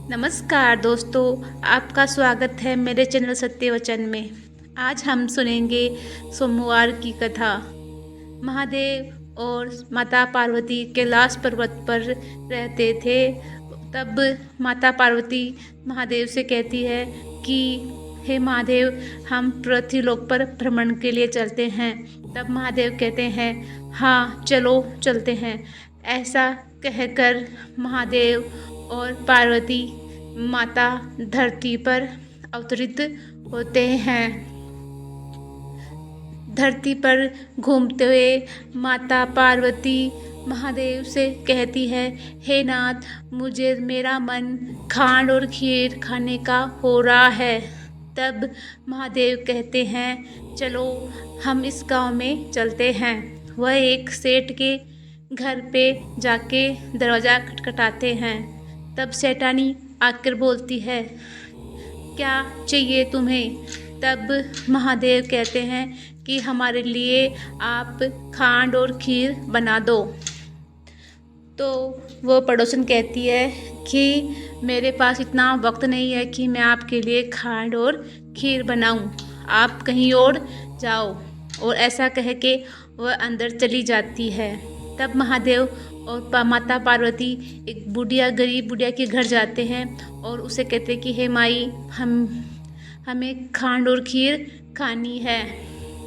नमस्कार दोस्तों, आपका स्वागत है मेरे चैनल सत्य वचन में। आज हम सुनेंगे सोमवार की कथा। महादेव और माता पार्वती कैलाश पर्वत पर रहते थे। तब माता पार्वती महादेव से कहती है कि हे महादेव, हम पृथ्वीलोक पर भ्रमण के लिए चलते हैं। तब महादेव कहते हैं, हाँ चलो चलते हैं। ऐसा कहकर महादेव और पार्वती माता धरती पर अवतरित होते हैं। धरती पर घूमते हुए माता पार्वती महादेव से कहती है, हे नाथ, मुझे मेरा मन खांड और खीर खाने का हो रहा है। तब महादेव कहते हैं, चलो हम इस गांव में चलते हैं। वह एक सेठ के घर पे जाके दरवाज़ा खटखटाते हैं। तब सेठानी आकर बोलती है, क्या चाहिए तुम्हें? तब महादेव कहते हैं कि हमारे लिए आप खांड और खीर बना दो। तो वो पड़ोसन कहती है कि मेरे पास इतना वक्त नहीं है कि मैं आपके लिए खांड और खीर बनाऊं, आप कहीं और जाओ। और ऐसा कह के वह अंदर चली जाती है। तब महादेव और माता पार्वती एक गरीब बुढ़िया के घर जाते हैं और उसे कहते हैं कि हे माई, हमें खांड और खीर खानी है।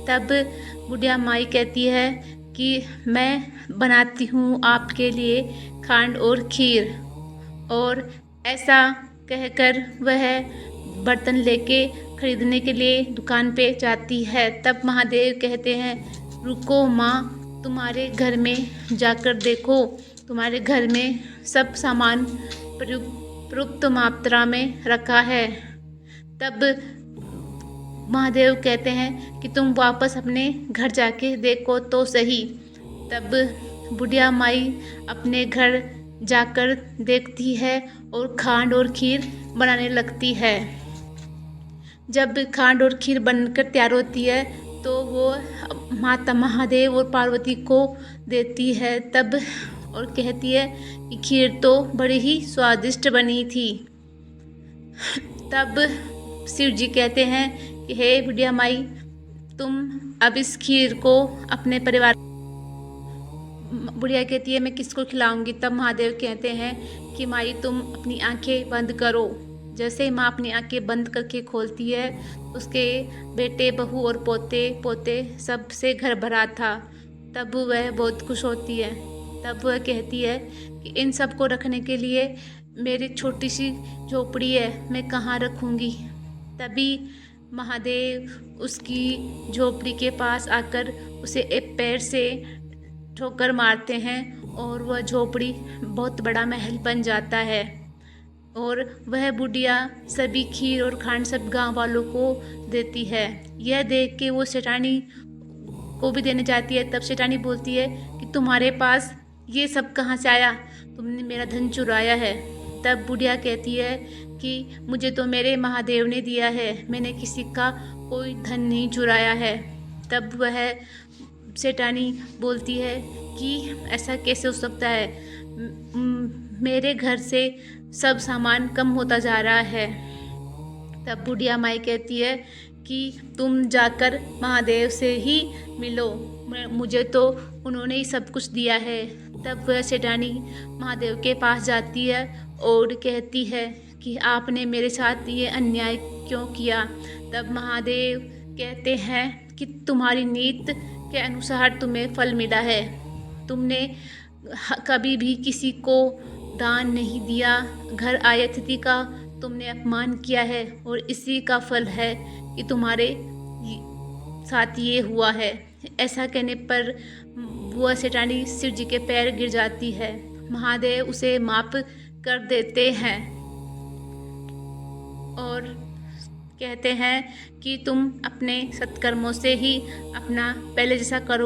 तब बुढ़िया माई कहती है कि मैं बनाती हूँ आपके लिए खांड और खीर। और ऐसा कहकर वह बर्तन लेके खरीदने के लिए दुकान पे जाती है। तब महादेव कहते हैं, रुको माँ, तुम्हारे घर में जाकर देखो, तुम्हारे घर में सब सामान पर्याप्त मात्रा में रखा है। तब महादेव कहते हैं कि तुम वापस अपने घर जाके देखो तो सही। तब बुढ़िया माई अपने घर जाकर देखती है और खांड और खीर बनाने लगती है। जब खांड और खीर बनकर तैयार होती है तो वो माता महादेव और पार्वती को देती है। तब और कहती है कि खीर तो बड़ी ही स्वादिष्ट बनी थी। तब शिव जी कहते हैं कि हे बुढ़िया माई, तुम अब इस खीर को अपने परिवार। बुढ़िया कहती है, मैं किसको खिलाऊंगी? तब महादेव कहते हैं कि माई, तुम अपनी आंखें बंद करो। जैसे ही माँ अपनी आंखें बंद करके खोलती है, उसके बेटे बहू और पोते पोते सबसे घर भरा था। तब वह बहुत खुश होती है। तब वह कहती है कि इन सब को रखने के लिए मेरी छोटी सी झोपड़ी है, मैं कहाँ रखूँगी? तभी महादेव उसकी झोपड़ी के पास आकर उसे एक पैर से ठोकर मारते हैं और वह झोपड़ी बहुत बड़ा महल बन जाता है। और वह बुढ़िया सभी खीर और खांड सब गांव वालों को देती है। यह देख के वो सेठानी को भी देने जाती है। तब सेठानी बोलती है कि तुम्हारे पास ये सब कहाँ से आया? तुमने मेरा धन चुराया है। तब बुढ़िया कहती है कि मुझे तो मेरे महादेव ने दिया है, मैंने किसी का कोई धन नहीं चुराया है। तब वह सेठानी बोलती है कि ऐसा कैसे हो सकता है? मेरे घर से सब सामान कम होता जा रहा है। तब बुढ़िया माई कहती है कि तुम जाकर महादेव से ही मिलो, मुझे तो उन्होंने ही सब कुछ दिया है। तब वह सेठानी महादेव के पास जाती है और कहती है कि आपने मेरे साथ ये अन्याय क्यों किया? तब महादेव कहते हैं कि तुम्हारी नीत के अनुसार तुम्हें फल मिला है। तुमने कभी भी किसी को दान नहीं दिया, घर आए अतिथि का तुमने अपमान किया है, और इसी का फल है कि तुम्हारे साथ ये हुआ है। ऐसा कहने पर वह सेठानी शिव जी के पैर गिर जाती है। महादेव उसे माफ कर देते हैं और कहते हैं कि तुम अपने सत्कर्मों से ही अपना पहले जैसा करो।